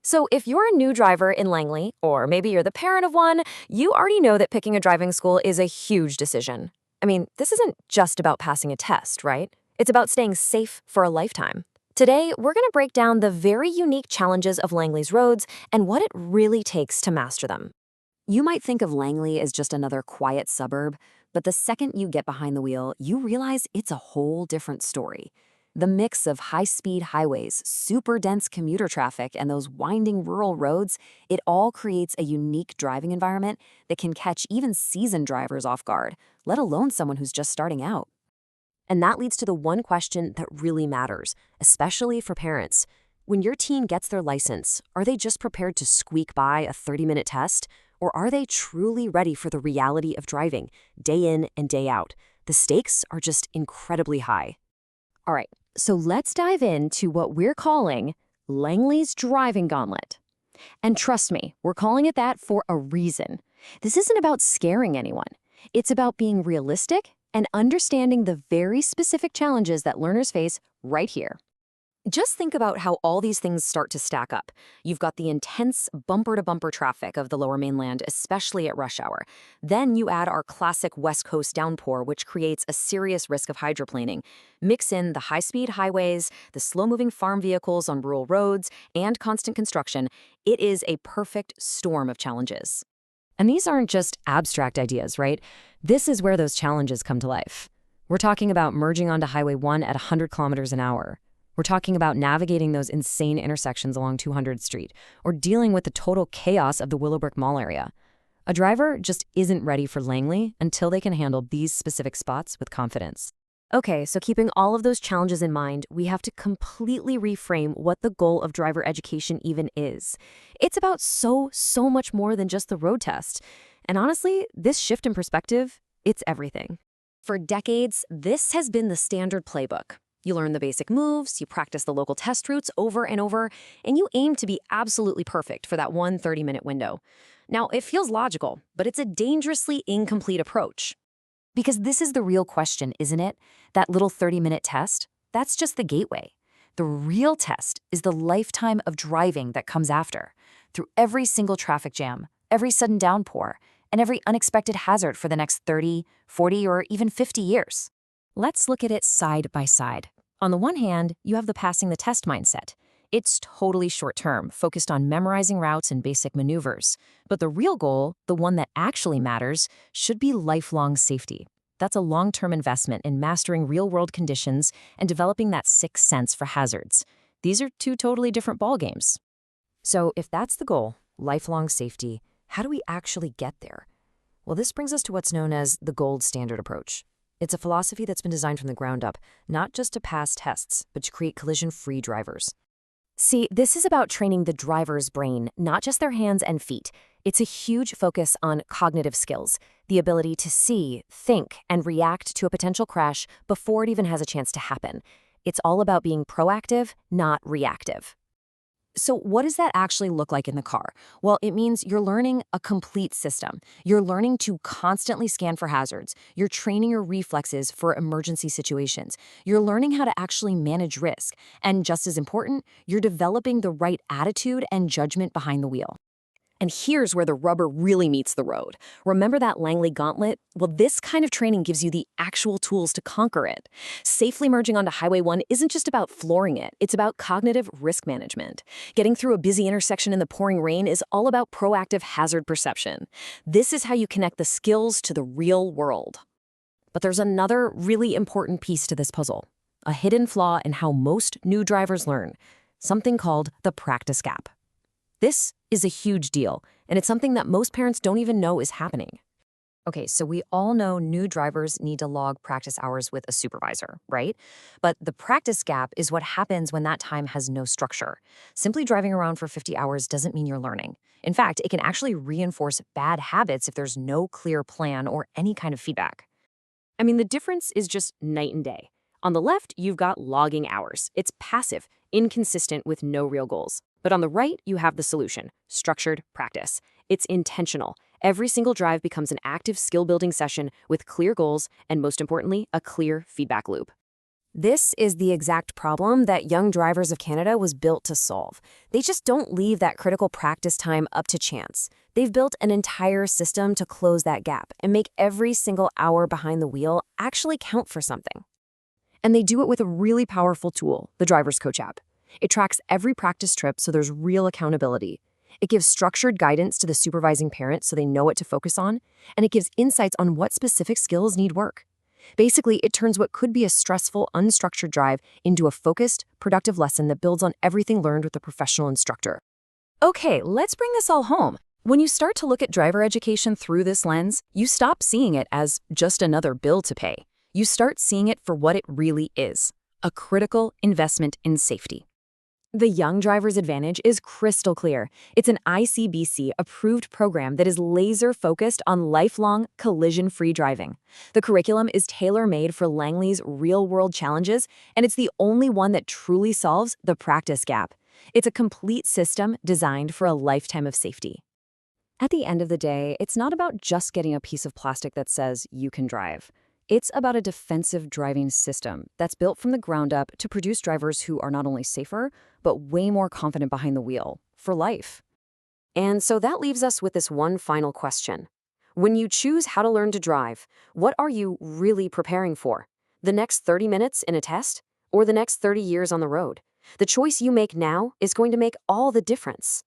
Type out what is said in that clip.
So, if you're a new driver in Langley, or maybe you're the parent of one, you already know that picking a driving school is a huge decision. I mean, this isn't just about passing a test, right? It's about staying safe for a lifetime. Today, we're going to break down the very unique challenges of Langley's roads and what it really takes to master them. You might think of Langley as just another quiet suburb, but the second you get behind the wheel, you realize it's a whole different story. The mix of high-speed highways, super dense commuter traffic, and those winding rural roads, it all creates a unique driving environment that can catch even seasoned drivers off guard, let alone someone who's just starting out. And that leads to the one question that really matters, especially for parents. When your teen gets their license, are they just prepared to squeak by a 30-minute test? Or are they truly ready for the reality of driving, day in and day out? The stakes are just incredibly high. All right, so let's dive into what we're calling Langley's Driving Gauntlet. And trust me, we're calling it that for a reason. This isn't about scaring anyone. It's about being realistic and understanding the very specific challenges that learners face right here. Just think about how all these things start to stack up. You've got the intense bumper-to-bumper traffic of the Lower Mainland, especially at rush hour. Then you add our classic West Coast downpour, which creates a serious risk of hydroplaning. Mix in the high-speed highways, the slow-moving farm vehicles on rural roads, and constant construction. It is a perfect storm of challenges. And these aren't just abstract ideas, right? This is where those challenges come to life. We're talking about merging onto Highway 1 at 100 kilometers an hour. We're talking about navigating those insane intersections along 200th Street, or dealing with the total chaos of the Willowbrook Mall area. A driver just isn't ready for Langley until they can handle these specific spots with confidence. Okay, so keeping all of those challenges in mind, we have to completely reframe what the goal of driver education even is. It's about so much more than just the road test. And honestly, this shift in perspective, it's everything. For decades, this has been the standard playbook. You learn the basic moves, you practice the local test routes over and over, and you aim to be absolutely perfect for that one 30-minute window. Now, it feels logical, but it's a dangerously incomplete approach. Because this is the real question, isn't it? That little 30-minute test, that's just the gateway. The real test is the lifetime of driving that comes after, through every single traffic jam, every sudden downpour, and every unexpected hazard for the next 30, 40, or even 50 years. Let's look at it side by side. On the one hand, you have the passing the test mindset. It's totally short-term, focused on memorizing routes and basic maneuvers. But the real goal, the one that actually matters, should be lifelong safety. That's a long-term investment in mastering real-world conditions and developing that sixth sense for hazards. These are two totally different ballgames. So if that's the goal, lifelong safety, how do we actually get there? Well, this brings us to what's known as the gold standard approach. It's a philosophy that's been designed from the ground up, not just to pass tests, but to create collision-free drivers. See, this is about training the driver's brain, not just their hands and feet. It's a huge focus on cognitive skills, the ability to see, think, and react to a potential crash before it even has a chance to happen. It's all about being proactive, not reactive. So what does that actually look like in the car? Well, it means you're learning a complete system. You're learning to constantly scan for hazards. You're training your reflexes for emergency situations. You're learning how to actually manage risk. And just as important, you're developing the right attitude and judgment behind the wheel. And here's where the rubber really meets the road. Remember that Langley gauntlet? Well, this kind of training gives you the actual tools to conquer it. Safely merging onto Highway 1 isn't just about flooring it. It's about cognitive risk management. Getting through a busy intersection in the pouring rain is all about proactive hazard perception. This is how you connect the skills to the real world. But there's another really important piece to this puzzle, a hidden flaw in how most new drivers learn, something called the practice gap. This is a huge deal, and it's something that most parents don't even know is happening. Okay, so we all know new drivers need to log practice hours with a supervisor, right? But the practice gap is what happens when that time has no structure. Simply driving around for 50 hours doesn't mean you're learning. In fact, it can actually reinforce bad habits if there's no clear plan or any kind of feedback. I mean, the difference is just night and day. On the left, you've got logging hours. It's passive, inconsistent with no real goals. But on the right, you have the solution, structured practice. It's intentional. Every single drive becomes an active skill-building session with clear goals and, most importantly, a clear feedback loop. This is the exact problem that Young Drivers of Canada was built to solve. They just don't leave that critical practice time up to chance. They've built an entire system to close that gap and make every single hour behind the wheel actually count for something. And they do it with a really powerful tool, the Driver's Coach app. It tracks every practice trip so there's real accountability. It gives structured guidance to the supervising parent so they know what to focus on, and it gives insights on what specific skills need work. Basically, it turns what could be a stressful, unstructured drive into a focused, productive lesson that builds on everything learned with a professional instructor. Okay, let's bring this all home. When you start to look at driver education through this lens, you stop seeing it as just another bill to pay. You start seeing it for what it really is, a critical investment in safety. The Young Driver's Advantage is crystal clear. It's an ICBC-approved program that is laser-focused on lifelong, collision-free driving. The curriculum is tailor-made for Langley's real-world challenges, and it's the only one that truly solves the practice gap. It's a complete system designed for a lifetime of safety. At the end of the day, it's not about just getting a piece of plastic that says you can drive. It's about a defensive driving system that's built from the ground up to produce drivers who are not only safer, but way more confident behind the wheel, for life. And so that leaves us with this one final question. When you choose how to learn to drive, what are you really preparing for? The next 30 minutes in a test? Or the next 30 years on the road? The choice you make now is going to make all the difference.